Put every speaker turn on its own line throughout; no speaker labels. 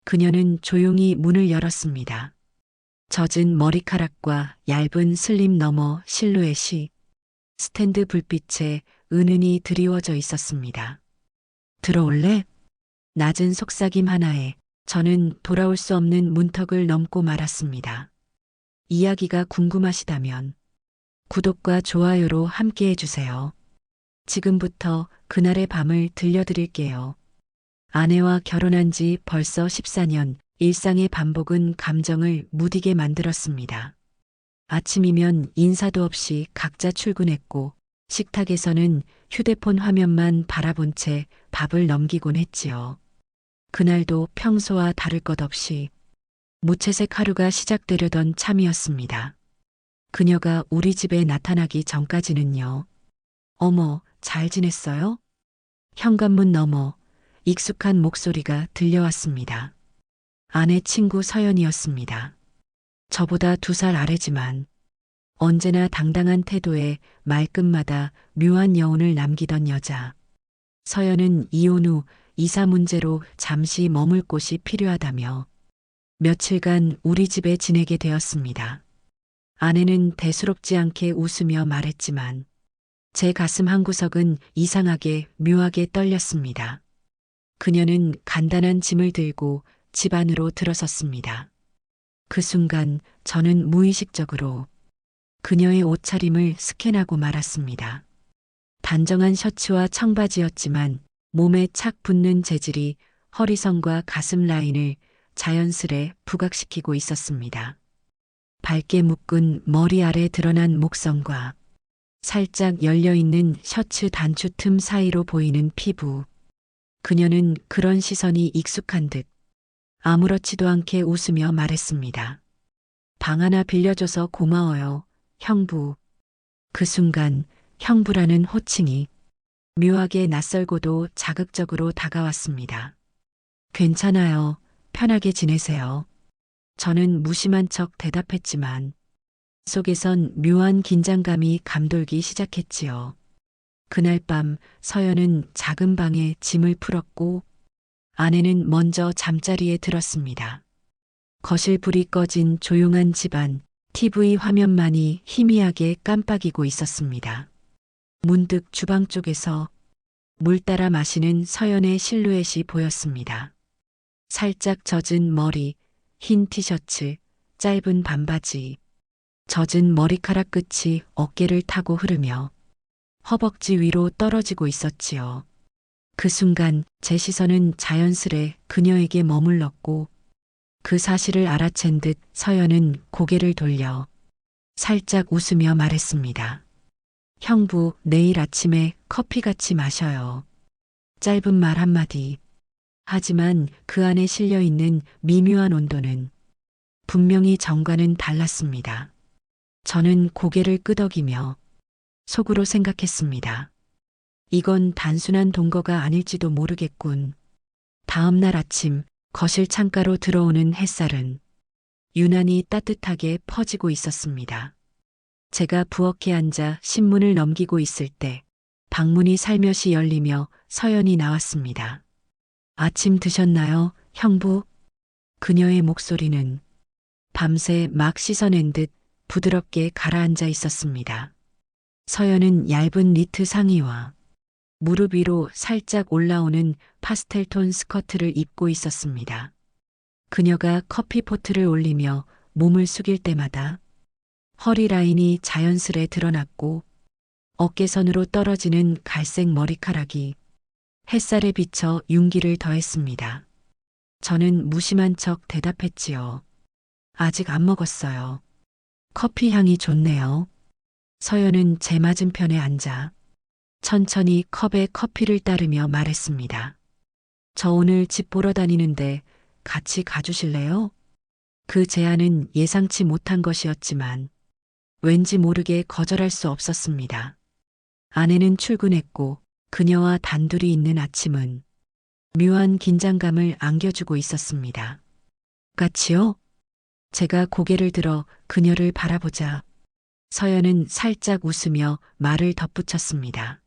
그녀는 조용히 문을 열었습니다. 젖은 머리카락과 얇은 슬립 너머 실루엣이 스탠드 불빛에 은은히 드리워져 있었습니다. 들어올래? 낮은 속삭임 하나에 저는 돌아올 수 없는 문턱을 넘고 말았습니다. 이야기가 궁금하시다면 구독과 좋아요로 함께 해주세요. 지금부터 그날의 밤을 들려드릴게요. 아내와 결혼한 지 벌써 14년, 일상의 반복은 감정을 무디게 만들었습니다. 아침이면 인사도 없이 각자 출근했고, 식탁에서는 휴대폰 화면만 바라본 채 밥을 넘기곤 했지요. 그날도 평소와 다를 것 없이 무채색 하루가 시작되려던 참이었습니다. 그녀가 우리 집에 나타나기 전까지는요. 어머, 잘 지냈어요? 현관문 너머 익숙한 목소리가 들려왔습니다. 아내 친구 서연이었습니다. 저보다 2살 아래지만 언제나 당당한 태도에 말끝마다 묘한 여운을 남기던 여자. 서연은 이혼 후 이사 문제로 잠시 머물 곳이 필요하다며 며칠간 우리 집에 지내게 되었습니다. 아내는 대수롭지 않게 웃으며 말했지만 제 가슴 한구석은 이상하게 묘하게 떨렸습니다. 그녀는 간단한 짐을 들고 집 안으로 들어섰습니다. 그 순간 저는 무의식적으로 그녀의 옷차림을 스캔하고 말았습니다. 단정한 셔츠와 청바지였지만 몸에 착 붙는 재질이 허리선과 가슴 라인을 자연스레 부각시키고 있었습니다. 밝게 묶은 머리 아래 드러난 목선과 살짝 열려있는 셔츠 단추 틈 사이로 보이는 피부. 그녀는 그런 시선이 익숙한 듯 아무렇지도 않게 웃으며 말했습니다. 방 하나 빌려줘서 고마워요, 형부. 그 순간 형부라는 호칭이 묘하게 낯설고도 자극적으로 다가왔습니다. 괜찮아요. 편하게 지내세요. 저는 무심한 척 대답했지만 속에선 묘한 긴장감이 감돌기 시작했지요. 그날 밤 서연은 작은 방에 짐을 풀었고 아내는 먼저 잠자리에 들었습니다. 거실 불이 꺼진 조용한 집안, TV 화면만이 희미하게 깜빡이고 있었습니다. 문득 주방 쪽에서 물 따라 마시는 서연의 실루엣이 보였습니다. 살짝 젖은 머리, 흰 티셔츠, 짧은 반바지, 젖은 머리카락 끝이 어깨를 타고 흐르며 허벅지 위로 떨어지고 있었지요. 그 순간 제 시선은 자연스레 그녀에게 머물렀고 그 사실을 알아챈 듯 서연은 고개를 돌려 살짝 웃으며 말했습니다. 형부, 내일 아침에 커피 같이 마셔요. 짧은 말 한마디. 하지만 그 안에 실려 있는 미묘한 온도는 분명히 전과는 달랐습니다. 저는 고개를 끄덕이며 속으로 생각했습니다. 이건 단순한 동거가 아닐지도 모르겠군. 다음 날 아침 거실 창가로 들어오는 햇살은 유난히 따뜻하게 퍼지고 있었습니다. 제가 부엌에 앉아 신문을 넘기고 있을 때 방문이 살며시 열리며 서연이 나왔습니다. 아침 드셨나요, 형부? 그녀의 목소리는 밤새 막 씻어낸 듯 부드럽게 가라앉아 있었습니다. 서연은 얇은 니트 상의와 무릎 위로 살짝 올라오는 파스텔톤 스커트를 입고 있었습니다. 그녀가 커피포트를 올리며 몸을 숙일 때마다 허리 라인이 자연스레 드러났고 어깨선으로 떨어지는 갈색 머리카락이 햇살에 비쳐 윤기를 더했습니다. 저는 무심한 척 대답했지요. 아직 안 먹었어요. 커피 향이 좋네요. 서연은 제 맞은편에 앉아 천천히 컵에 커피를 따르며 말했습니다. 저 오늘 집 보러 다니는데 같이 가주실래요? 그 제안은 예상치 못한 것이었지만 왠지 모르게 거절할 수 없었습니다. 아내는 출근했고 그녀와 단둘이 있는 아침은 묘한 긴장감을 안겨주고 있었습니다. 같이요? 제가 고개를 들어 그녀를 바라보자 서연은 살짝 웃으며 말을 덧붙였습니다.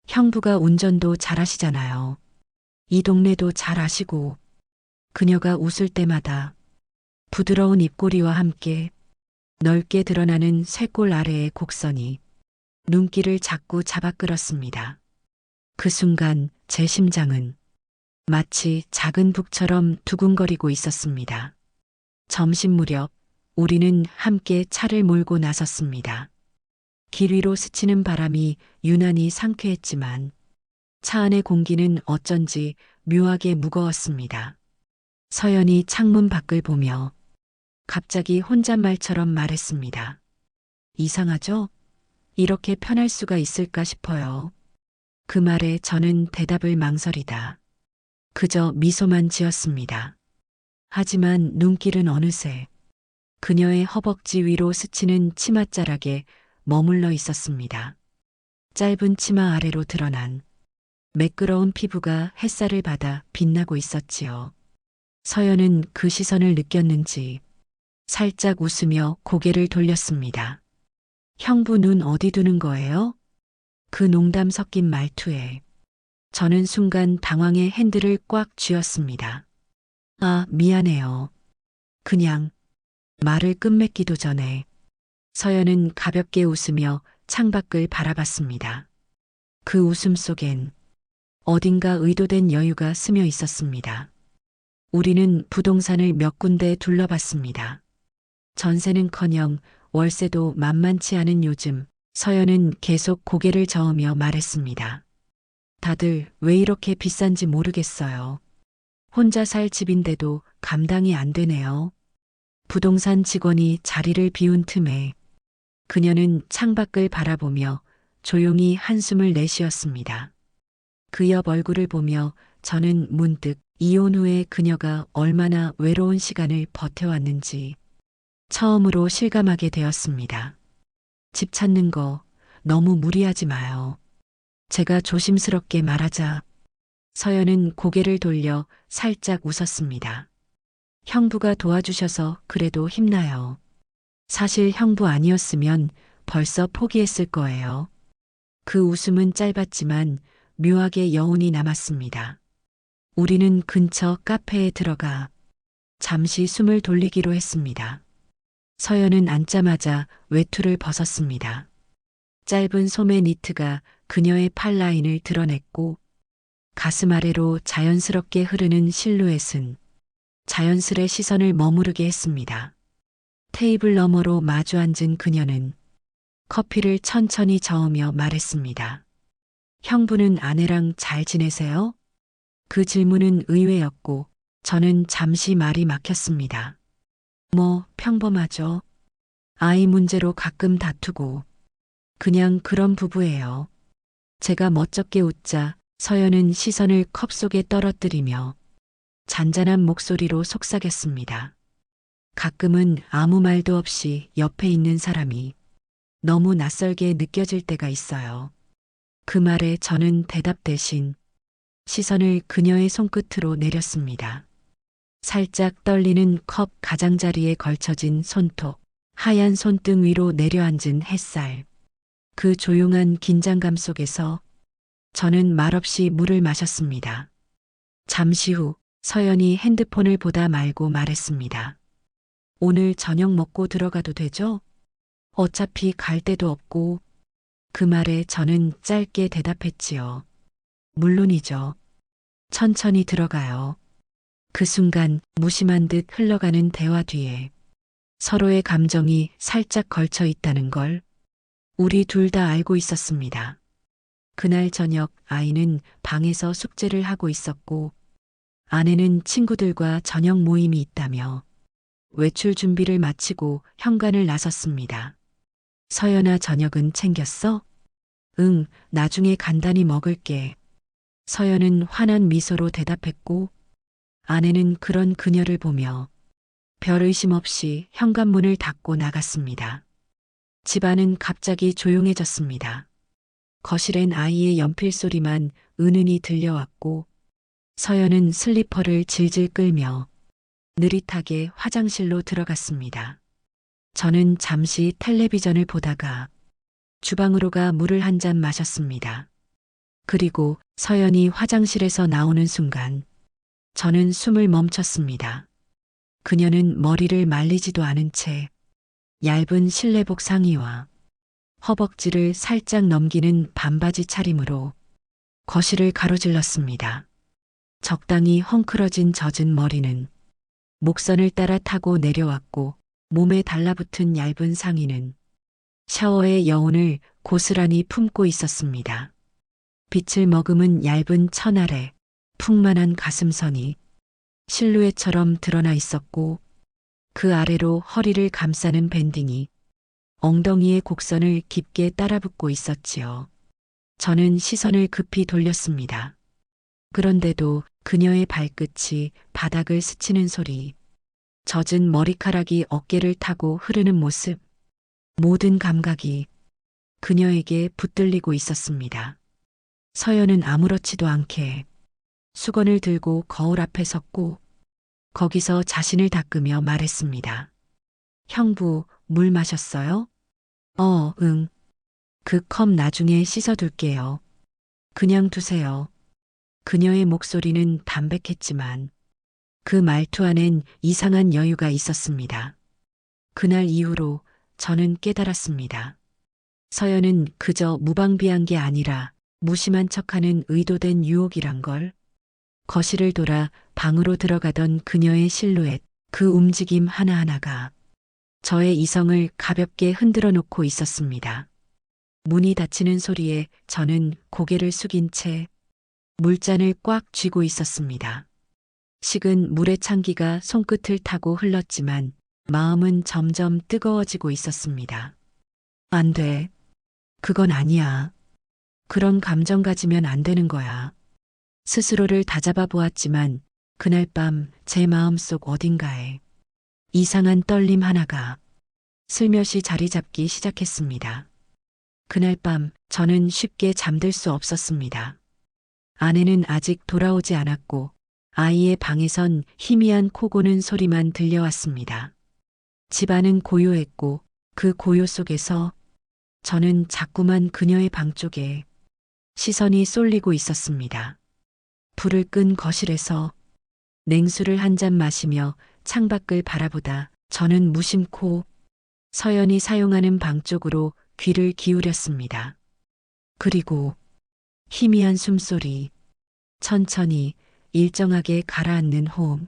형부가 운전도 잘하시잖아요. 이 동네도 잘 아시고 그녀가 웃을 때마다 부드러운 입꼬리와 함께 넓게 드러나는 쇄골 아래의 곡선이 눈길을 자꾸 잡아 끌었습니다. 그 순간 제 심장은 마치 작은 북처럼 두근거리고 있었습니다. 점심 무렵 우리는 함께 차를 몰고 나섰습니다. 길 위로 스치는 바람이 유난히 상쾌했지만 차 안의 공기는 어쩐지 묘하게 무거웠습니다. 서연이 창문 밖을 보며 갑자기 혼잣말처럼 말했습니다. 이상하죠? 이렇게 편할 수가 있을까 싶어요. 그 말에 저는 대답을 망설이다 그저 미소만 지었습니다. 하지만 눈길은 어느새 그녀의 허벅지 위로 스치는 치맛자락에 머물러 있었습니다. 짧은 치마 아래로 드러난 매끄러운 피부가 햇살을 받아 빛나고 있었지요. 서연은 그 시선을 느꼈는지 살짝 웃으며 고개를 돌렸습니다. 형부 눈 어디 두는 거예요? 그 농담 섞인 말투에 저는 순간 당황해 핸들을 꽉 쥐었습니다. 아, 미안해요. 그냥 말을 끝맺기도 전에 서연은 가볍게 웃으며 창밖을 바라봤습니다. 그 웃음 속엔 어딘가 의도된 여유가 스며 있었습니다. 우리는 부동산을 몇 군데 둘러봤습니다. 전세는커녕 월세도 만만치 않은 요즘 서연은 계속 고개를 저으며 말했습니다. 다들 왜 이렇게 비싼지 모르겠어요. 혼자 살 집인데도 감당이 안 되네요. 부동산 직원이 자리를 비운 틈에 그녀는 창밖을 바라보며 조용히 한숨을 내쉬었습니다. 그 옆 얼굴을 보며 저는 문득 이혼 후에 그녀가 얼마나 외로운 시간을 버텨왔는지 처음으로 실감하게 되었습니다. 집 찾는 거 너무 무리하지 마요. 제가 조심스럽게 말하자 서연은 고개를 돌려 살짝 웃었습니다. 형부가 도와주셔서 그래도 힘나요. 사실 형부 아니었으면 벌써 포기했을 거예요. 그 웃음은 짧았지만 묘하게 여운이 남았습니다. 우리는 근처 카페에 들어가 잠시 숨을 돌리기로 했습니다. 서연은 앉자마자 외투를 벗었습니다. 짧은 소매 니트가 그녀의 팔 라인을 드러냈고 가슴 아래로 자연스럽게 흐르는 실루엣은 자연스레 시선을 머무르게 했습니다. 테이블 너머로 마주 앉은 그녀는 커피를 천천히 저으며 말했습니다. 형부는 아내랑 잘 지내세요? 그 질문은 의외였고 저는 잠시 말이 막혔습니다. 뭐 평범하죠. 아이 문제로 가끔 다투고 그냥 그런 부부예요. 제가 멋쩍게 웃자 서연은 시선을 컵 속에 떨어뜨리며 잔잔한 목소리로 속삭였습니다. 가끔은 아무 말도 없이 옆에 있는 사람이 너무 낯설게 느껴질 때가 있어요. 그 말에 저는 대답 대신 시선을 그녀의 손끝으로 내렸습니다. 살짝 떨리는 컵 가장자리에 걸쳐진 손톱, 하얀 손등 위로 내려앉은 햇살. 그 조용한 긴장감 속에서 저는 말없이 물을 마셨습니다. 잠시 후 서연이 핸드폰을 보다 말고 말했습니다. 오늘 저녁 먹고 들어가도 되죠? 어차피 갈 데도 없고. 그 말에 저는 짧게 대답했지요. 물론이죠. 천천히 들어가요. 그 순간 무심한 듯 흘러가는 대화 뒤에 서로의 감정이 살짝 걸쳐 있다는 걸 우리 둘 다 알고 있었습니다. 그날 저녁 아이는 방에서 숙제를 하고 있었고 아내는 친구들과 저녁 모임이 있다며 외출 준비를 마치고 현관을 나섰습니다. 서연아, 저녁은 챙겼어? 응, 나중에 간단히 먹을게. 서연은 환한 미소로 대답했고 아내는 그런 그녀를 보며 별 의심 없이 현관문을 닫고 나갔습니다. 집안은 갑자기 조용해졌습니다. 거실엔 아이의 연필 소리만 은은히 들려왔고 서연은 슬리퍼를 질질 끌며 느릿하게 화장실로 들어갔습니다. 저는 잠시 텔레비전을 보다가 주방으로 가 물을 한 잔 마셨습니다. 그리고 서연이 화장실에서 나오는 순간 저는 숨을 멈췄습니다. 그녀는 머리를 말리지도 않은 채 얇은 실내복 상의와 허벅지를 살짝 넘기는 반바지 차림으로 거실을 가로질렀습니다. 적당히 헝클어진 젖은 머리는 목선을 따라 타고 내려왔고 몸에 달라붙은 얇은 상의는 샤워의 여운을 고스란히 품고 있었습니다. 빛을 머금은 얇은 천 아래 풍만한 가슴선이 실루엣처럼 드러나 있었고 그 아래로 허리를 감싸는 밴딩이 엉덩이의 곡선을 깊게 따라붙고 있었지요. 저는 시선을 급히 돌렸습니다. 그런데도 그녀의 발끝이 바닥을 스치는 소리, 젖은 머리카락이 어깨를 타고 흐르는 모습, 모든 감각이 그녀에게 붙들리고 있었습니다. 서연은 아무렇지도 않게 수건을 들고 거울 앞에 섰고 거기서 자신을 닦으며 말했습니다. 형부, 물 마셨어요? 응. 그 컵 나중에 씻어둘게요. 그냥 두세요. 그녀의 목소리는 담백했지만 그 말투 안엔 이상한 여유가 있었습니다. 그날 이후로 저는 깨달았습니다. 서연은 그저 무방비한 게 아니라 무심한 척하는 의도된 유혹이란 걸. 거실을 돌아 방으로 들어가던 그녀의 실루엣, 그 움직임 하나하나가 저의 이성을 가볍게 흔들어 놓고 있었습니다. 문이 닫히는 소리에 저는 고개를 숙인 채 물잔을 꽉 쥐고 있었습니다. 식은 물의 찬기가 손끝을 타고 흘렀지만 마음은 점점 뜨거워지고 있었습니다. 안 돼. 그건 아니야. 그런 감정 가지면 안 되는 거야. 스스로를 다잡아 보았지만 그날 밤 제 마음속 어딘가에 이상한 떨림 하나가 슬며시 자리 잡기 시작했습니다. 그날 밤 저는 쉽게 잠들 수 없었습니다. 아내는 아직 돌아오지 않았고 아이의 방에선 희미한 코 고는 소리만 들려왔습니다. 집안은 고요했고 그 고요 속에서 저는 자꾸만 그녀의 방 쪽에 시선이 쏠리고 있었습니다. 불을 끈 거실에서 냉수를 한 잔 마시며 창밖을 바라보다 저는 무심코 서연이 사용하는 방 쪽으로 귀를 기울였습니다. 그리고 희미한 숨소리, 천천히 일정하게 가라앉는 호흡,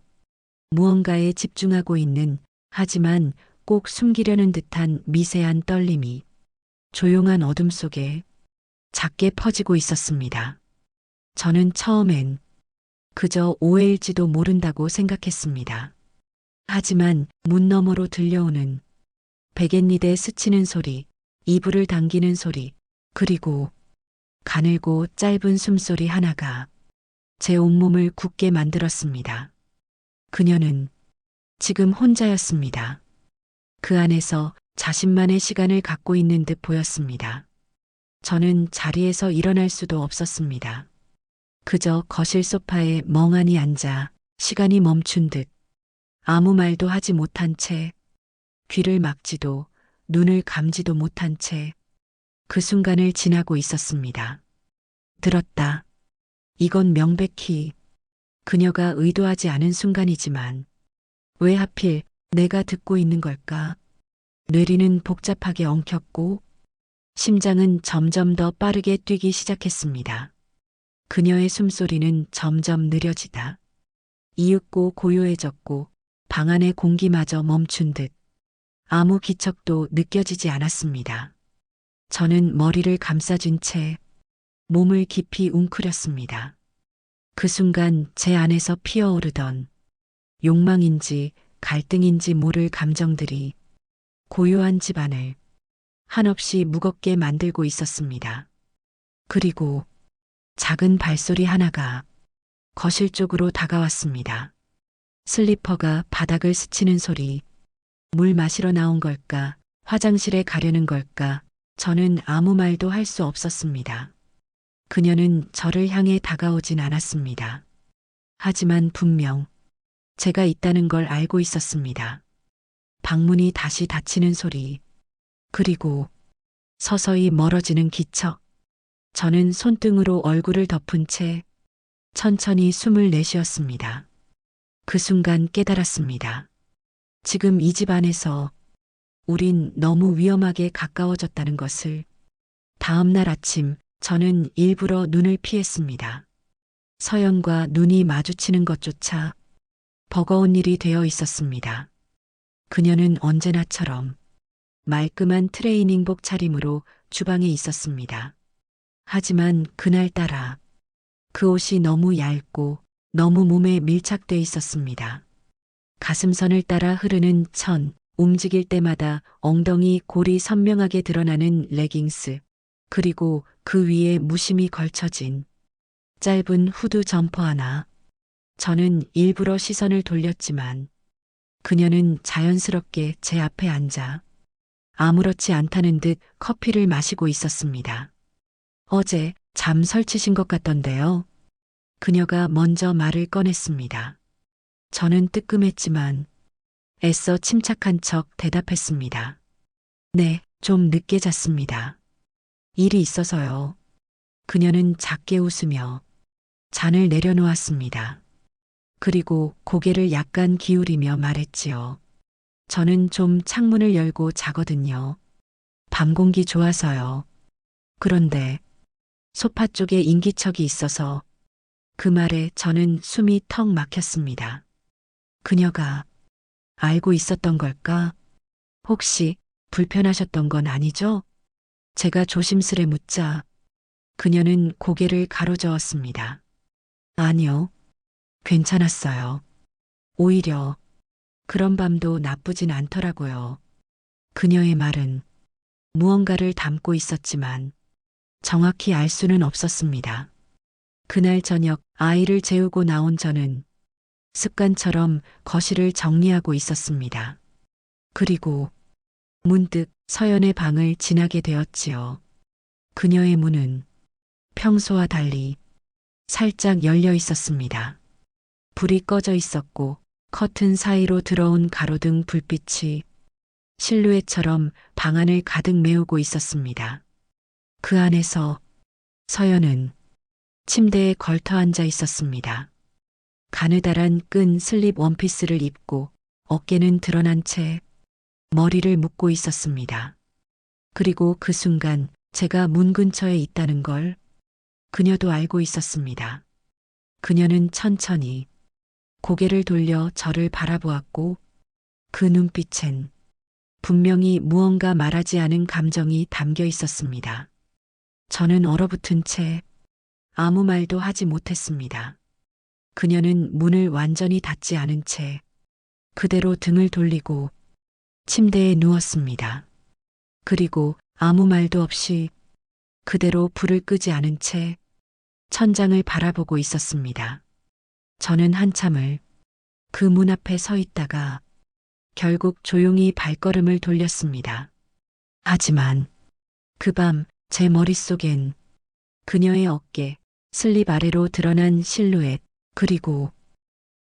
무언가에 집중하고 있는 하지만 꼭 숨기려는 듯한 미세한 떨림이 조용한 어둠 속에 작게 퍼지고 있었습니다. 저는 처음엔 그저 오해일지도 모른다고 생각했습니다. 하지만 문 너머로 들려오는 베갯니대 스치는 소리, 이불을 당기는 소리, 그리고 가늘고 짧은 숨소리 하나가 제 온몸을 굳게 만들었습니다. 그녀는 지금 혼자였습니다. 그 안에서 자신만의 시간을 갖고 있는 듯 보였습니다. 저는 자리에서 일어날 수도 없었습니다. 그저 거실 소파에 멍하니 앉아 시간이 멈춘 듯 아무 말도 하지 못한 채 귀를 막지도 눈을 감지도 못한 채 그 순간을 지나고 있었습니다. 들었다. 이건 명백히 그녀가 의도하지 않은 순간이지만 왜 하필 내가 듣고 있는 걸까? 뇌리는 복잡하게 엉켰고 심장은 점점 더 빠르게 뛰기 시작했습니다. 그녀의 숨소리는 점점 느려지다. 이윽고 고요해졌고 방 안의 공기마저 멈춘 듯 아무 기척도 느껴지지 않았습니다. 저는 머리를 감싸준 채 몸을 깊이 웅크렸습니다. 그 순간 제 안에서 피어오르던 욕망인지 갈등인지 모를 감정들이 고요한 집안을 한없이 무겁게 만들고 있었습니다. 그리고 작은 발소리 하나가 거실 쪽으로 다가왔습니다. 슬리퍼가 바닥을 스치는 소리, 물 마시러 나온 걸까, 화장실에 가려는 걸까, 저는 아무 말도 할 수 없었습니다. 그녀는 저를 향해 다가오진 않았습니다. 하지만 분명 제가 있다는 걸 알고 있었습니다. 방문이 다시 닫히는 소리, 그리고 서서히 멀어지는 기척. 저는 손등으로 얼굴을 덮은 채 천천히 숨을 내쉬었습니다. 그 순간 깨달았습니다. 지금 이 집 안에서 우린 너무 위험하게 가까워졌다는 것을. 다음 날 아침 저는 일부러 눈을 피했습니다. 서연과 눈이 마주치는 것조차 버거운 일이 되어 있었습니다. 그녀는 언제나처럼 말끔한 트레이닝복 차림으로 주방에 있었습니다. 하지만 그날따라 그 옷이 너무 얇고 너무 몸에 밀착돼 있었습니다. 가슴선을 따라 흐르는 천, 움직일 때마다 엉덩이 골이 선명하게 드러나는 레깅스, 그리고 그 위에 무심히 걸쳐진 짧은 후드 점퍼 하나. 저는 일부러 시선을 돌렸지만 그녀는 자연스럽게 제 앞에 앉아 아무렇지 않다는 듯 커피를 마시고 있었습니다. 어제 잠 설치신 것 같던데요. 그녀가 먼저 말을 꺼냈습니다. 저는 뜨끔했지만 애써 침착한 척 대답했습니다. 네, 좀 늦게 잤습니다. 일이 있어서요. 그녀는 작게 웃으며 잔을 내려놓았습니다. 그리고 고개를 약간 기울이며 말했지요. 저는 좀 창문을 열고 자거든요. 밤 공기 좋아서요. 그런데 소파 쪽에 인기척이 있어서 그 말에 저는 숨이 턱 막혔습니다. 그녀가 알고 있었던 걸까? 혹시 불편하셨던 건 아니죠? 제가 조심스레 묻자 그녀는 고개를 가로저었습니다. 아니요. 괜찮았어요. 오히려 그런 밤도 나쁘진 않더라고요. 그녀의 말은 무언가를 담고 있었지만 정확히 알 수는 없었습니다. 그날 저녁 아이를 재우고 나온 저는 습관처럼 거실을 정리하고 있었습니다. 그리고 문득 서연의 방을 지나게 되었지요. 그녀의 문은 평소와 달리 살짝 열려 있었습니다. 불이 꺼져 있었고 커튼 사이로 들어온 가로등 불빛이 실루엣처럼 방 안을 가득 메우고 있었습니다. 그 안에서 서연은 침대에 걸터 앉아 있었습니다. 가느다란 끈 슬립 원피스를 입고 어깨는 드러난 채 머리를 묶고 있었습니다. 그리고 그 순간 제가 문 근처에 있다는 걸 그녀도 알고 있었습니다. 그녀는 천천히 고개를 돌려 저를 바라보았고 그 눈빛엔 분명히 무언가 말하지 않은 감정이 담겨 있었습니다. 저는 얼어붙은 채 아무 말도 하지 못했습니다. 그녀는 문을 완전히 닫지 않은 채 그대로 등을 돌리고 침대에 누웠습니다. 그리고 아무 말도 없이 그대로 불을 끄지 않은 채 천장을 바라보고 있었습니다. 저는 한참을 그 문 앞에 서 있다가 결국 조용히 발걸음을 돌렸습니다. 하지만 그 밤 제 머릿속엔 그녀의 어깨, 슬립 아래로 드러난 실루엣, 그리고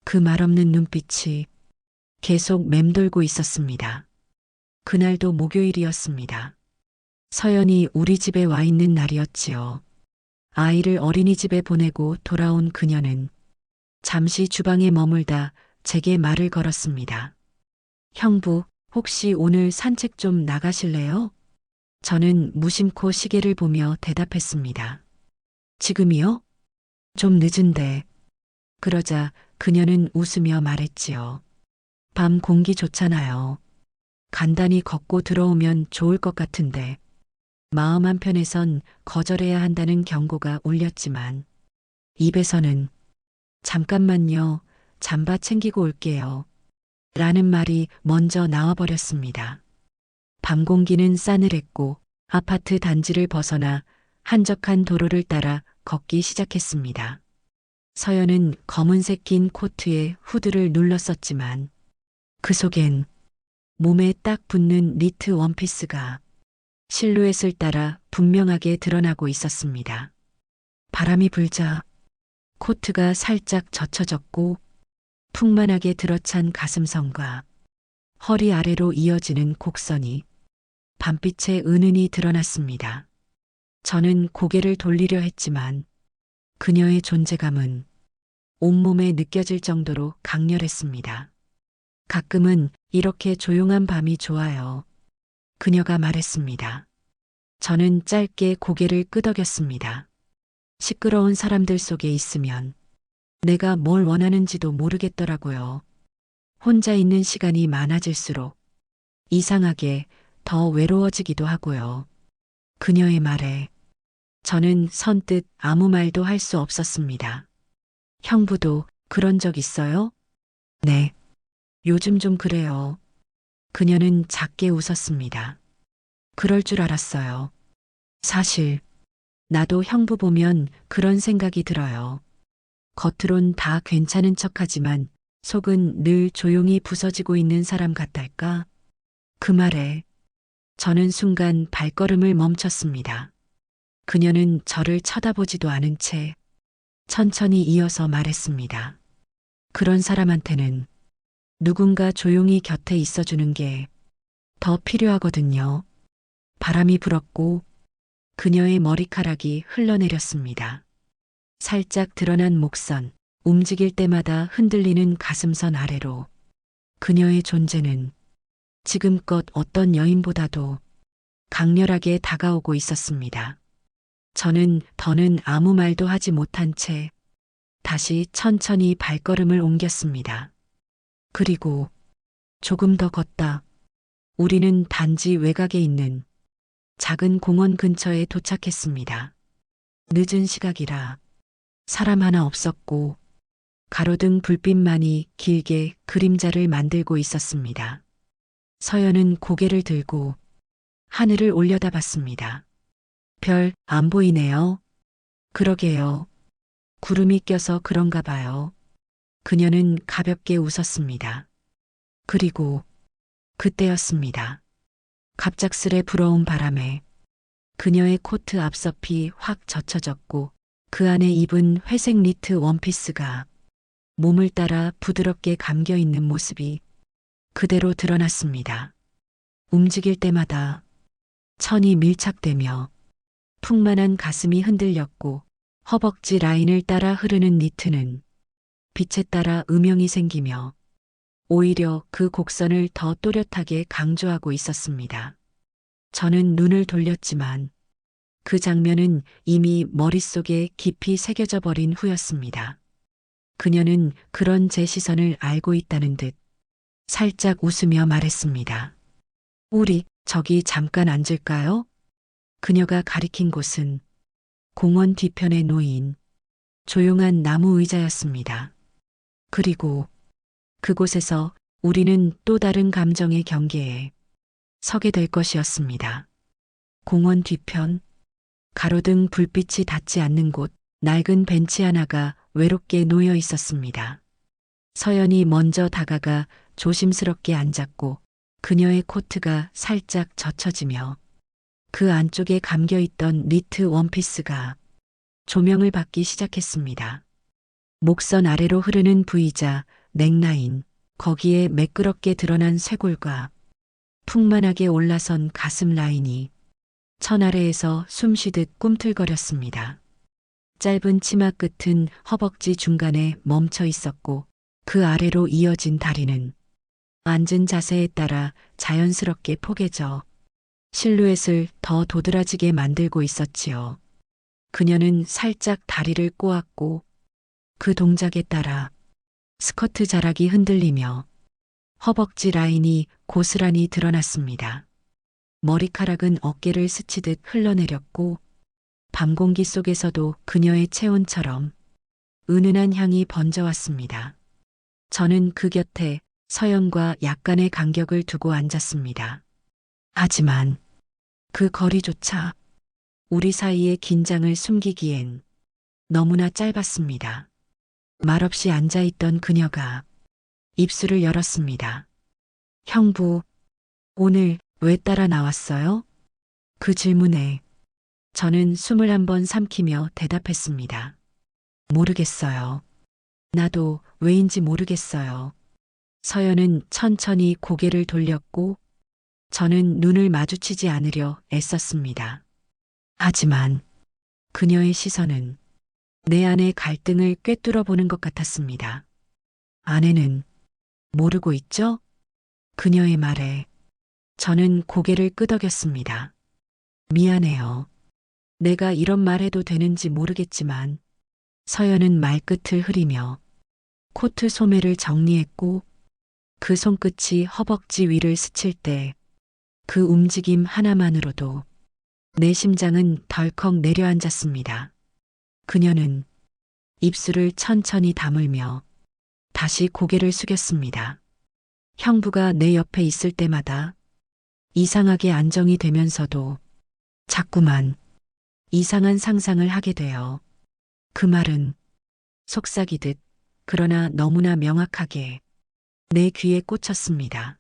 그 말없는 눈빛이 계속 맴돌고 있었습니다. 그날도 목요일이었습니다. 서연이 우리 집에 와 있는 날이었지요. 아이를 어린이집에 보내고 돌아온 그녀는 잠시 주방에 머물다 제게 말을 걸었습니다. 형부, 혹시 오늘 산책 좀 나가실래요? 저는 무심코 시계를 보며 대답했습니다. 지금이요? 좀 늦은데. 그러자 그녀는 웃으며 말했지요. 밤 공기 좋잖아요. 간단히 걷고 들어오면 좋을 것 같은데. 마음 한편에선 거절해야 한다는 경고가 울렸지만 입에서는 잠깐만요. 잠바 챙기고 올게요. 라는 말이 먼저 나와버렸습니다. 밤 공기는 싸늘했고 아파트 단지를 벗어나 한적한 도로를 따라 걷기 시작했습니다. 서연은 검은색 긴 코트에 후드를 눌렀었지만 그 속엔 몸에 딱 붙는 니트 원피스가 실루엣을 따라 분명하게 드러나고 있었습니다. 바람이 불자 코트가 살짝 젖혀졌고 풍만하게 들어찬 가슴선과 허리 아래로 이어지는 곡선이 밤빛에 은은히 드러났습니다. 저는 고개를 돌리려 했지만 그녀의 존재감은 온몸에 느껴질 정도로 강렬했습니다. 가끔은 이렇게 조용한 밤이 좋아요. 그녀가 말했습니다. 저는 짧게 고개를 끄덕였습니다. 시끄러운 사람들 속에 있으면 내가 뭘 원하는지도 모르겠더라고요. 혼자 있는 시간이 많아질수록 이상하게 더 외로워지기도 하고요. 그녀의 말에 저는 선뜻 아무 말도 할 수 없었습니다. 형부도 그런 적 있어요? 네. 요즘 좀 그래요. 그녀는 작게 웃었습니다. 그럴 줄 알았어요. 사실 나도 형부 보면 그런 생각이 들어요. 겉으론 다 괜찮은 척하지만 속은 늘 조용히 부서지고 있는 사람 같달까? 그 말에 저는 순간 발걸음을 멈췄습니다. 그녀는 저를 쳐다보지도 않은 채 천천히 이어서 말했습니다. 그런 사람한테는 누군가 조용히 곁에 있어주는 게 더 필요하거든요. 바람이 불었고 그녀의 머리카락이 흘러내렸습니다. 살짝 드러난 목선, 움직일 때마다 흔들리는 가슴선 아래로 그녀의 존재는 지금껏 어떤 여인보다도 강렬하게 다가오고 있었습니다. 저는 더는 아무 말도 하지 못한 채 다시 천천히 발걸음을 옮겼습니다. 그리고 조금 더 걷다 우리는 단지 외곽에 있는 작은 공원 근처에 도착했습니다. 늦은 시각이라 사람 하나 없었고 가로등 불빛만이 길게 그림자를 만들고 있었습니다. 서연은 고개를 들고 하늘을 올려다봤습니다. 별 안 보이네요. 그러게요. 구름이 껴서 그런가 봐요. 그녀는 가볍게 웃었습니다. 그리고 그때였습니다. 갑작스레 불어온 바람에 그녀의 코트 앞섭이 확 젖혀졌고 그 안에 입은 회색 니트 원피스가 몸을 따라 부드럽게 감겨 있는 모습이 그대로 드러났습니다. 움직일 때마다 천이 밀착되며 풍만한 가슴이 흔들렸고 허벅지 라인을 따라 흐르는 니트는 빛에 따라 음영이 생기며 오히려 그 곡선을 더 또렷하게 강조하고 있었습니다. 저는 눈을 돌렸지만 그 장면은 이미 머릿속에 깊이 새겨져 버린 후였습니다. 그녀는 그런 제 시선을 알고 있다는 듯 살짝 웃으며 말했습니다. 우리 저기 잠깐 앉을까요? 그녀가 가리킨 곳은 공원 뒤편에 놓인 조용한 나무 의자였습니다. 그리고 그곳에서 우리는 또 다른 감정의 경계에 서게 될 것이었습니다. 공원 뒤편, 가로등 불빛이 닿지 않는 곳, 낡은 벤치 하나가 외롭게 놓여 있었습니다. 서연이 먼저 다가가 조심스럽게 앉았고 그녀의 코트가 살짝 젖혀지며 그 안쪽에 감겨있던 니트 원피스가 조명을 받기 시작했습니다. 목선 아래로 흐르는 V자, 넥라인, 거기에 매끄럽게 드러난 쇄골과 풍만하게 올라선 가슴 라인이 천 아래에서 숨쉬듯 꿈틀거렸습니다. 짧은 치마 끝은 허벅지 중간에 멈춰 있었고 그 아래로 이어진 다리는 앉은 자세에 따라 자연스럽게 포개져 실루엣을 더 도드라지게 만들고 있었지요. 그녀는 살짝 다리를 꼬았고 그 동작에 따라 스커트 자락이 흔들리며 허벅지 라인이 고스란히 드러났습니다. 머리카락은 어깨를 스치듯 흘러내렸고 밤 공기 속에서도 그녀의 체온처럼 은은한 향이 번져왔습니다. 저는 그 곁에 서연과 약간의 간격을 두고 앉았습니다. 하지만 그 거리조차 우리 사이의 긴장을 숨기기엔 너무나 짧았습니다. 말없이 앉아있던 그녀가 입술을 열었습니다. 형부, 오늘 왜 따라 나왔어요? 그 질문에 저는 숨을 한번 삼키며 대답했습니다. 모르겠어요. 나도 왜인지 모르겠어요. 서연은 천천히 고개를 돌렸고 저는 눈을 마주치지 않으려 애썼습니다. 하지만 그녀의 시선은 내 안의 갈등을 꿰뚫어 보는 것 같았습니다. 아내는 모르고 있죠? 그녀의 말에 저는 고개를 끄덕였습니다. 미안해요. 내가 이런 말 해도 되는지 모르겠지만 서연은 말끝을 흐리며 코트 소매를 정리했고 그 손끝이 허벅지 위를 스칠 때 그 움직임 하나만으로도 내 심장은 덜컥 내려앉았습니다. 그녀는 입술을 천천히 다물며 다시 고개를 숙였습니다. 형부가 내 옆에 있을 때마다 이상하게 안정이 되면서도 자꾸만 이상한 상상을 하게 돼요. 그 말은 속삭이듯 그러나 너무나 명확하게 내 귀에 꽂혔습니다.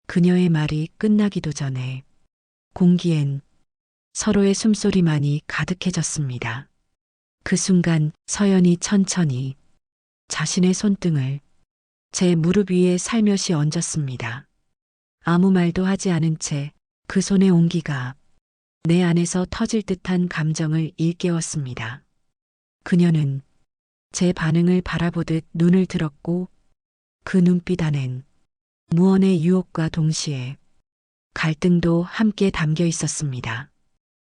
그녀의 말이 끝나기도 전에 공기엔 서로의 숨소리만이 가득해졌습니다. 그 순간 서연이 천천히 자신의 손등을 제 무릎 위에 살며시 얹었습니다. 아무 말도 하지 않은 채 그 손의 온기가 내 안에서 터질 듯한 감정을 일깨웠습니다. 그녀는 제 반응을 바라보듯 눈을 들었고 그 눈빛 안엔 무언의 유혹과 동시에 갈등도 함께 담겨 있었습니다.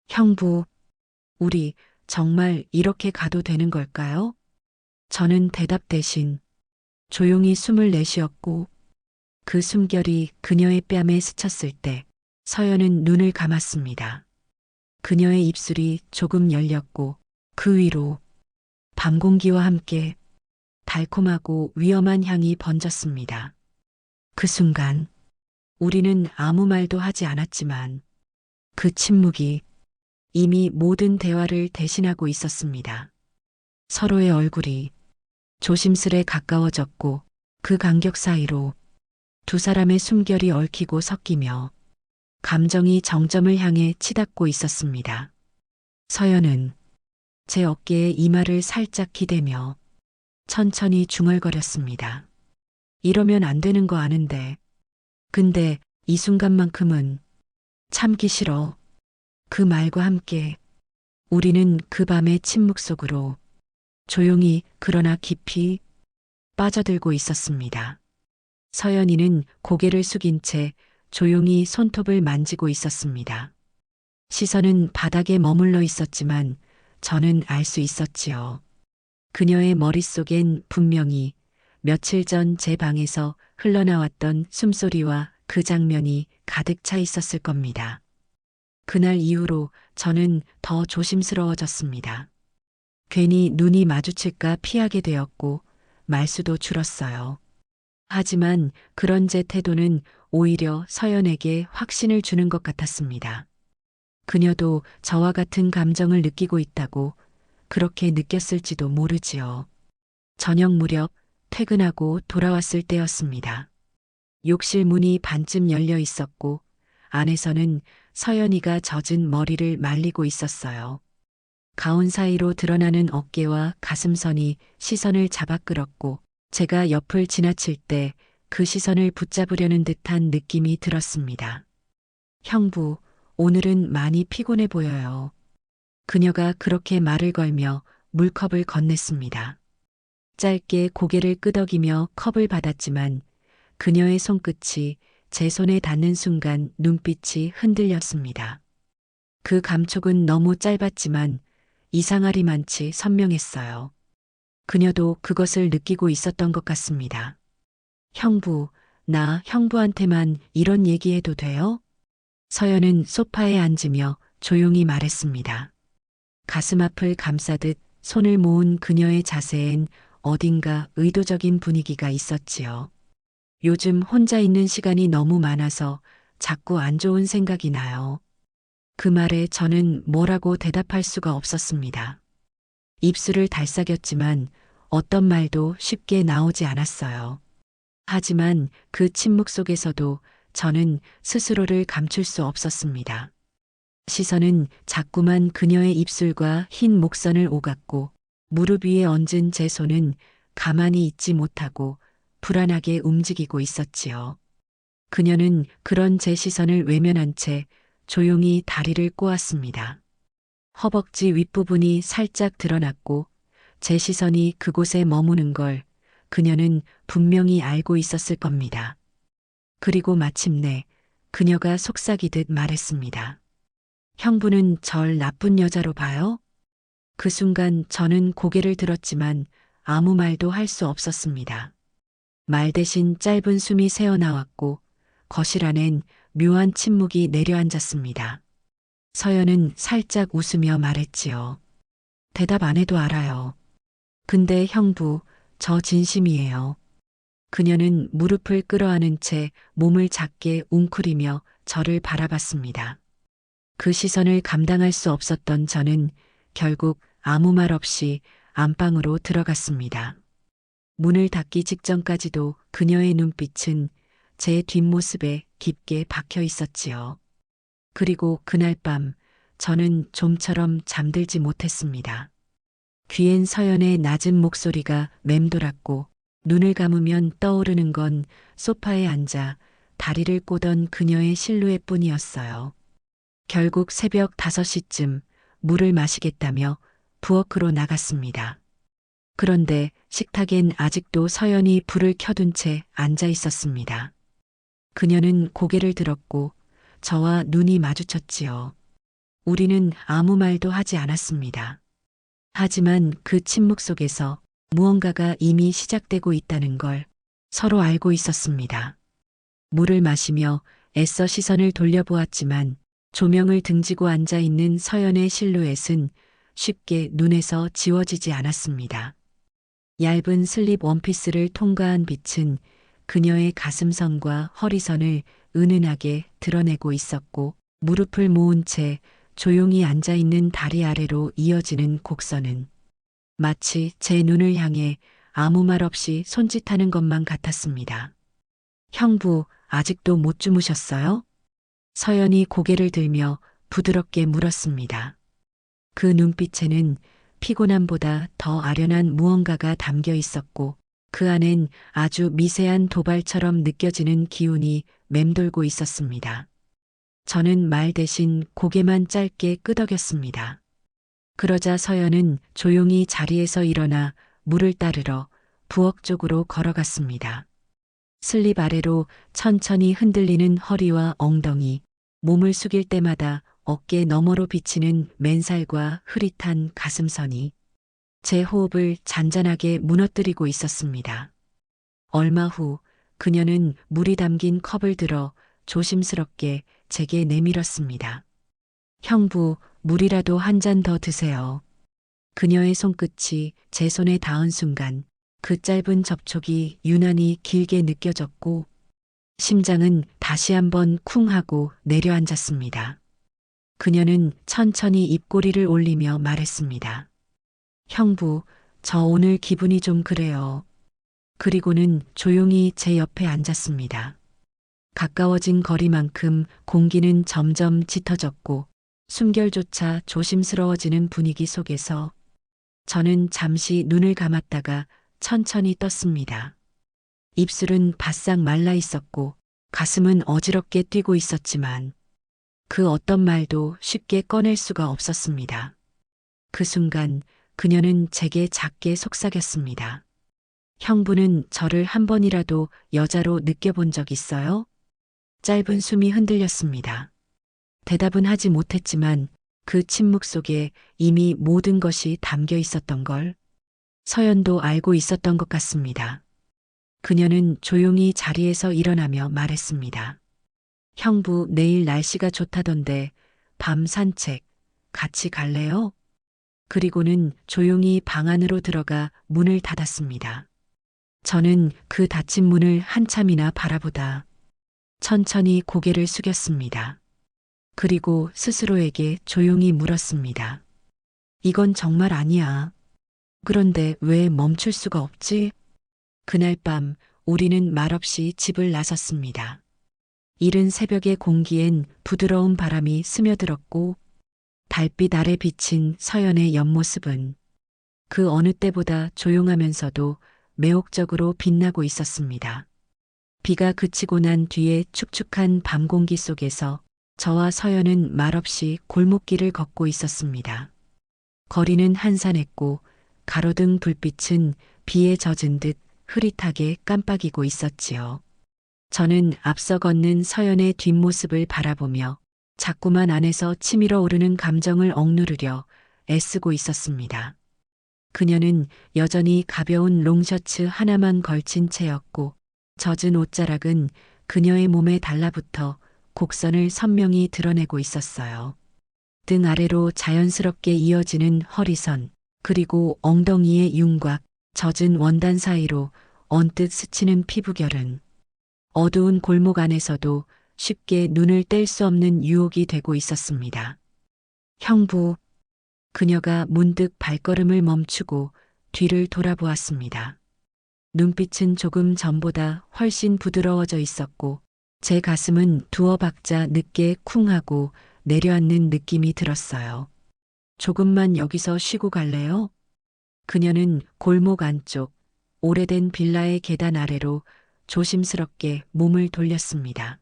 형부, 우리 정말 이렇게 가도 되는 걸까요? 저는 대답 대신 조용히 숨을 내쉬었고 그 숨결이 그녀의 뺨에 스쳤을 때 서연은 눈을 감았습니다. 그녀의 입술이 조금 열렸고 그 위로 밤 공기와 함께 달콤하고 위험한 향이 번졌습니다. 그 순간 우리는 아무 말도 하지 않았지만 그 침묵이 이미 모든 대화를 대신하고 있었습니다. 서로의 얼굴이 조심스레 가까워졌고 그 간격 사이로 두 사람의 숨결이 얽히고 섞이며 감정이 정점을 향해 치닫고 있었습니다. 서연은 제 어깨에 이마를 살짝 기대며 천천히 중얼거렸습니다. 이러면 안 되는 거 아는데. 근데 이 순간만큼은 참기 싫어. 그 말과 함께 우리는 그 밤의 침묵 속으로 조용히 그러나 깊이 빠져들고 있었습니다. 서연이는 고개를 숙인 채 조용히 손톱을 만지고 있었습니다. 시선은 바닥에 머물러 있었지만 저는 알 수 있었지요. 그녀의 머릿속엔 분명히 며칠 전 제 방에서 흘러나왔던 숨소리와 그 장면이 가득 차 있었을 겁니다. 그날 이후로 저는 더 조심스러워졌습니다. 괜히 눈이 마주칠까 피하게 되었고 말수도 줄었어요. 하지만 그런 제 태도는 오히려 서연에게 확신을 주는 것 같았습니다. 그녀도 저와 같은 감정을 느끼고 있다고 그렇게 느꼈을지도 모르지요. 저녁 무렵 퇴근하고 돌아왔을 때였습니다. 욕실 문이 반쯤 열려 있었고 안에서는 서연이가 젖은 머리를 말리고 있었어요. 가운 사이로 드러나는 어깨와 가슴선이 시선을 잡아 끌었고 제가 옆을 지나칠 때 그 시선을 붙잡으려는 듯한 느낌이 들었습니다. 형부, 오늘은 많이 피곤해 보여요. 그녀가 그렇게 말을 걸며 물컵을 건넸습니다. 짧게 고개를 끄덕이며 컵을 받았지만 그녀의 손끝이 제 손에 닿는 순간 눈빛이 흔들렸습니다. 그 감촉은 너무 짧았지만 이상하리만치 선명했어요. 그녀도 그것을 느끼고 있었던 것 같습니다. 형부, 나 형부한테만 이런 얘기해도 돼요? 서연은 소파에 앉으며 조용히 말했습니다. 가슴 앞을 감싸듯 손을 모은 그녀의 자세엔 어딘가 의도적인 분위기가 있었지요. 요즘 혼자 있는 시간이 너무 많아서 자꾸 안 좋은 생각이 나요. 그 말에 저는 뭐라고 대답할 수가 없었습니다. 입술을 달싹였지만 어떤 말도 쉽게 나오지 않았어요. 하지만 그 침묵 속에서도 저는 스스로를 감출 수 없었습니다. 시선은 자꾸만 그녀의 입술과 흰 목선을 오갔고 무릎 위에 얹은 제 손은 가만히 있지 못하고 불안하게 움직이고 있었지요. 그녀는 그런 제 시선을 외면한 채 조용히 다리를 꼬았습니다. 허벅지 윗부분이 살짝 드러났고 제 시선이 그곳에 머무는 걸 그녀는 분명히 알고 있었을 겁니다. 그리고 마침내 그녀가 속삭이듯 말했습니다. 형부는 절 나쁜 여자로 봐요? 그 순간 저는 고개를 들었지만 아무 말도 할 수 없었습니다. 말 대신 짧은 숨이 새어나왔고 거실 안엔 묘한 침묵이 내려앉았습니다. 서연은 살짝 웃으며 말했지요. 대답 안 해도 알아요. 근데 형부, 저 진심이에요. 그녀는 무릎을 끌어안은 채 몸을 작게 웅크리며 저를 바라봤습니다. 그 시선을 감당할 수 없었던 저는 결국 아무 말 없이 안방으로 들어갔습니다. 문을 닫기 직전까지도 그녀의 눈빛은 제 뒷모습에 깊게 박혀 있었지요. 그리고 그날 밤 저는 좀처럼 잠들지 못했습니다. 귀엔 서연의 낮은 목소리가 맴돌았고 눈을 감으면 떠오르는 건 소파에 앉아 다리를 꼬던 그녀의 실루엣뿐이었어요. 결국 새벽 5시쯤 물을 마시겠다며 부엌으로 나갔습니다. 그런데 식탁엔 아직도 서연이 불을 켜둔 채 앉아 있었습니다. 그녀는 고개를 들었고 저와 눈이 마주쳤지요. 우리는 아무 말도 하지 않았습니다. 하지만 그 침묵 속에서 무언가가 이미 시작되고 있다는 걸 서로 알고 있었습니다. 물을 마시며 애써 시선을 돌려보았지만 조명을 등지고 앉아 있는 서연의 실루엣은 쉽게 눈에서 지워지지 않았습니다. 얇은 슬립 원피스를 통과한 빛은 그녀의 가슴선과 허리선을 은은하게 드러내고 있었고 무릎을 모은 채 조용히 앉아 있는 다리 아래로 이어지는 곡선은 마치 제 눈을 향해 아무 말 없이 손짓하는 것만 같았습니다. 형부, 아직도 못 주무셨어요? 서연이 고개를 들며 부드럽게 물었습니다. 그 눈빛에는 피곤함보다 더 아련한 무언가가 담겨 있었고 그 안엔 아주 미세한 도발처럼 느껴지는 기운이 맴돌고 있었습니다. 저는 말 대신 고개만 짧게 끄덕였습니다. 그러자 서연은 조용히 자리에서 일어나 물을 따르러 부엌 쪽으로 걸어갔습니다. 슬립 아래로 천천히 흔들리는 허리와 엉덩이, 몸을 숙일 때마다 어깨 너머로 비치는 맨살과 흐릿한 가슴선이 제 호흡을 잔잔하게 무너뜨리고 있었습니다. 얼마 후 그녀는 물이 담긴 컵을 들어 조심스럽게 제게 내밀었습니다. 형부, 물이라도 한 잔 더 드세요. 그녀의 손끝이 제 손에 닿은 순간 그 짧은 접촉이 유난히 길게 느껴졌고 심장은 다시 한번 쿵 하고 내려앉았습니다. 그녀는 천천히 입꼬리를 올리며 말했습니다. 형부, 저 오늘 기분이 좀 그래요. 그리고는 조용히 제 옆에 앉았습니다. 가까워진 거리만큼 공기는 점점 짙어졌고 숨결조차 조심스러워지는 분위기 속에서 저는 잠시 눈을 감았다가 천천히 떴습니다. 입술은 바싹 말라 있었고 가슴은 어지럽게 뛰고 있었지만 그 어떤 말도 쉽게 꺼낼 수가 없었습니다. 그 순간 그녀는 제게 작게 속삭였습니다. 형부는 저를 한 번이라도 여자로 느껴본 적 있어요? 짧은 숨이 흔들렸습니다. 대답은 하지 못했지만 그 침묵 속에 이미 모든 것이 담겨 있었던 걸 서연도 알고 있었던 것 같습니다. 그녀는 조용히 자리에서 일어나며 말했습니다. 형부, 내일 날씨가 좋다던데 밤 산책 같이 갈래요? 그리고는 조용히 방 안으로 들어가 문을 닫았습니다. 저는 그 닫힌 문을 한참이나 바라보다 천천히 고개를 숙였습니다. 그리고 스스로에게 조용히 물었습니다. 이건 정말 아니야. 그런데 왜 멈출 수가 없지? 그날 밤 우리는 말없이 집을 나섰습니다. 이른 새벽의 공기엔 부드러운 바람이 스며들었고 달빛 아래 비친 서연의 옆모습은 그 어느 때보다 조용하면서도 매혹적으로 빛나고 있었습니다. 비가 그치고 난 뒤에 축축한 밤 공기 속에서 저와 서연은 말없이 골목길을 걷고 있었습니다. 거리는 한산했고 가로등 불빛은 비에 젖은 듯 흐릿하게 깜빡이고 있었지요. 저는 앞서 걷는 서연의 뒷모습을 바라보며 자꾸만 안에서 치밀어 오르는 감정을 억누르려 애쓰고 있었습니다. 그녀는 여전히 가벼운 롱셔츠 하나만 걸친 채였고 젖은 옷자락은 그녀의 몸에 달라붙어 곡선을 선명히 드러내고 있었어요. 등 아래로 자연스럽게 이어지는 허리선, 그리고 엉덩이의 윤곽, 젖은 원단 사이로 언뜻 스치는 피부결은 어두운 골목 안에서도 쉽게 눈을 뗄 수 없는 유혹이 되고 있었습니다. 형부, 그녀가 문득 발걸음을 멈추고 뒤를 돌아보았습니다. 눈빛은 조금 전보다 훨씬 부드러워져 있었고 제 가슴은 두어 박자 늦게 쿵 하고 내려앉는 느낌이 들었어요. 조금만 여기서 쉬고 갈래요? 그녀는 골목 안쪽 오래된 빌라의 계단 아래로 조심스럽게 몸을 돌렸습니다.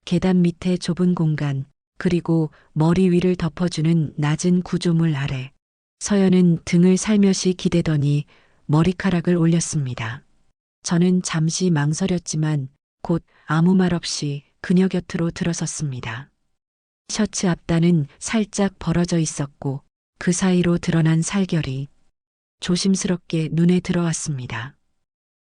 계단 밑에 좁은 공간, 그리고 머리 위를 덮어주는 낮은 구조물 아래 서연은 등을 살며시 기대더니 머리카락을 올렸습니다. 저는 잠시 망설였지만 곧 아무 말 없이 그녀 곁으로 들어섰습니다. 셔츠 앞단은 살짝 벌어져 있었고 그 사이로 드러난 살결이 조심스럽게 눈에 들어왔습니다.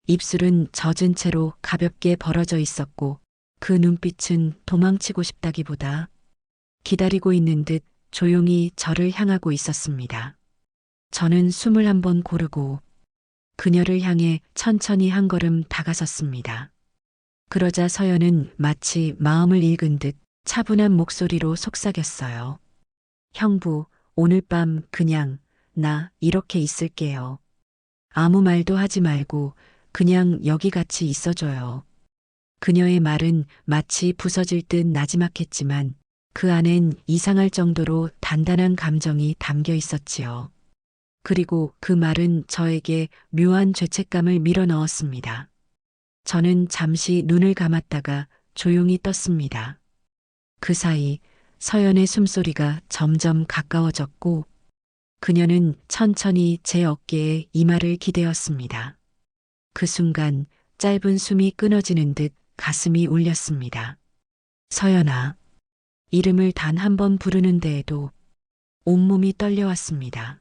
입술은 젖은 채로 가볍게 벌어져 있었고 그 눈빛은 도망치고 싶다기보다 기다리고 있는 듯 조용히 저를 향하고 있었습니다. 저는 숨을 한번 고르고 그녀를 향해 천천히 한 걸음 다가섰습니다. 그러자 서연은 마치 마음을 읽은 듯 차분한 목소리로 속삭였어요. 형부, 오늘 밤 그냥 나 이렇게 있을게요. 아무 말도 하지 말고 그냥 여기 같이 있어줘요. 그녀의 말은 마치 부서질 듯 나지막했지만 그 안엔 이상할 정도로 단단한 감정이 담겨 있었지요. 그리고 그 말은 저에게 묘한 죄책감을 밀어넣었습니다. 저는 잠시 눈을 감았다가 조용히 떴습니다. 그 사이 서연의 숨소리가 점점 가까워졌고 그녀는 천천히 제 어깨에 이마를 기대었습니다. 그 순간 짧은 숨이 끊어지는 듯 가슴이 울렸습니다. 서연아. 이름을 단 한 번 부르는 데에도 온몸이 떨려왔습니다.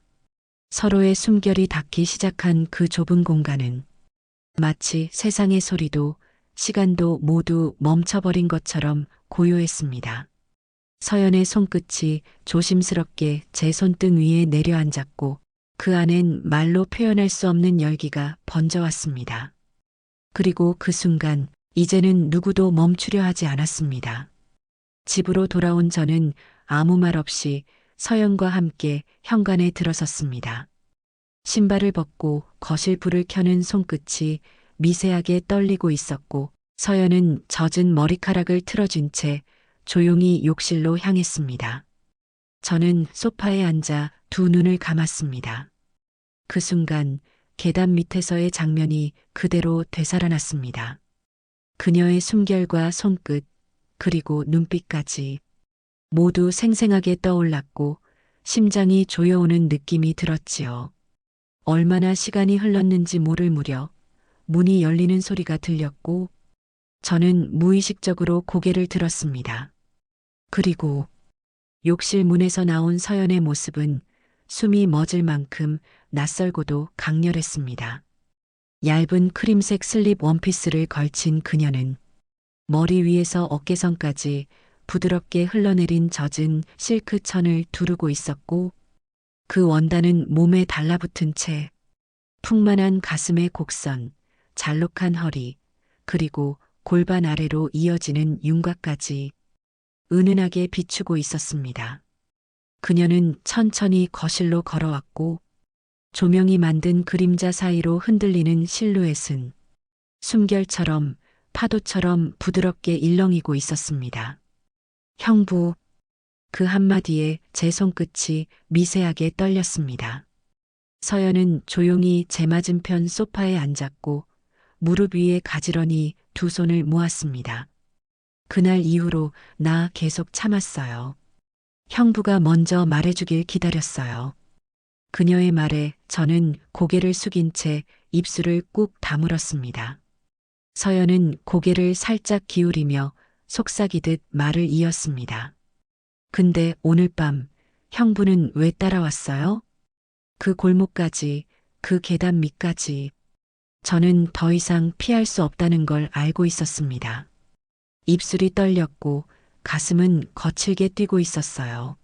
서로의 숨결이 닿기 시작한 그 좁은 공간은 마치 세상의 소리도 시간도 모두 멈춰버린 것처럼 고요했습니다. 서연의 손끝이 조심스럽게 제 손등 위에 내려앉았고 그 안엔 말로 표현할 수 없는 열기가 번져왔습니다. 그리고 그 순간 이제는 누구도 멈추려 하지 않았습니다. 집으로 돌아온 저는 아무 말 없이 서연과 함께 현관에 들어섰습니다. 신발을 벗고 거실 불을 켜는 손끝이 미세하게 떨리고 있었고 서연은 젖은 머리카락을 틀어준 채 조용히 욕실로 향했습니다. 저는 소파에 앉아 두 눈을 감았습니다. 그 순간 계단 밑에서의 장면이 그대로 되살아났습니다. 그녀의 숨결과 손끝, 그리고 눈빛까지 모두 생생하게 떠올랐고 심장이 조여오는 느낌이 들었지요. 얼마나 시간이 흘렀는지 모를 무렵 문이 열리는 소리가 들렸고 저는 무의식적으로 고개를 들었습니다. 그리고 욕실 문에서 나온 서연의 모습은 숨이 멎을 만큼 낯설고도 강렬했습니다. 얇은 크림색 슬립 원피스를 걸친 그녀는 머리 위에서 어깨선까지 부드럽게 흘러내린 젖은 실크 천을 두르고 있었고 그 원단은 몸에 달라붙은 채 풍만한 가슴의 곡선, 잘록한 허리, 그리고 골반 아래로 이어지는 윤곽까지 은은하게 비추고 있었습니다. 그녀는 천천히 거실로 걸어왔고 조명이 만든 그림자 사이로 흔들리는 실루엣은 숨결처럼 파도처럼 부드럽게 일렁이고 있었습니다. 형부, 그 한마디에 제 손끝이 미세하게 떨렸습니다. 서연은 조용히 제 맞은편 소파에 앉았고 무릎 위에 가지런히 두 손을 모았습니다. 그날 이후로 나 계속 참았어요. 형부가 먼저 말해주길 기다렸어요. 그녀의 말에 저는 고개를 숙인 채 입술을 꾹 다물었습니다. 서연은 고개를 살짝 기울이며 속삭이듯 말을 이었습니다. 근데 오늘 밤 형부는 왜 따라왔어요? 그 골목까지, 그 계단 밑까지. 저는 더 이상 피할 수 없다는 걸 알고 있었습니다. 입술이 떨렸고 가슴은 거칠게 뛰고 있었어요.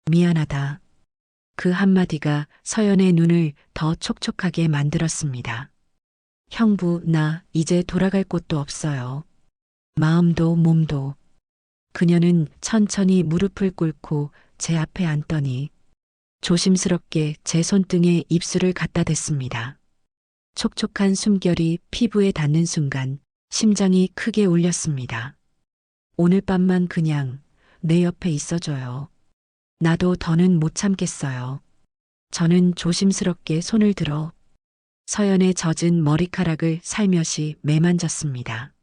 미안하다. 그 한마디가 서연의 눈을 더 촉촉하게 만들었습니다. 형부, 나 이제 돌아갈 곳도 없어요. 마음도 몸도. 그녀는 천천히 무릎을 꿇고 제 앞에 앉더니 조심스럽게 제 손등에 입술을 갖다 댔습니다. 촉촉한 숨결이 피부에 닿는 순간 심장이 크게 울렸습니다. 오늘 밤만 그냥 내 옆에 있어줘요. 나도 더는 못 참겠어요. 저는 조심스럽게 손을 들어 서연의 젖은 머리카락을 살며시 매만졌습니다.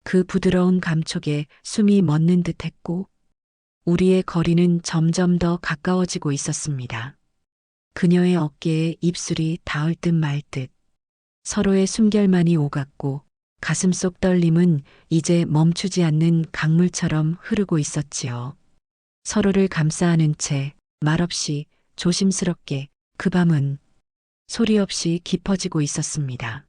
그 부드러운 감촉에 숨이 멎는 듯 했고 우리의 거리는 점점 더 가까워지고 있었습니다. 그녀의 어깨에 입술이 닿을 듯 말 듯 서로의 숨결만이 오갔고 가슴속 떨림은 이제 멈추지 않는 강물처럼 흐르고 있었지요. 서로를 감싸 안은 채 말없이 조심스럽게 그 밤은 소리 없이 깊어지고 있었습니다.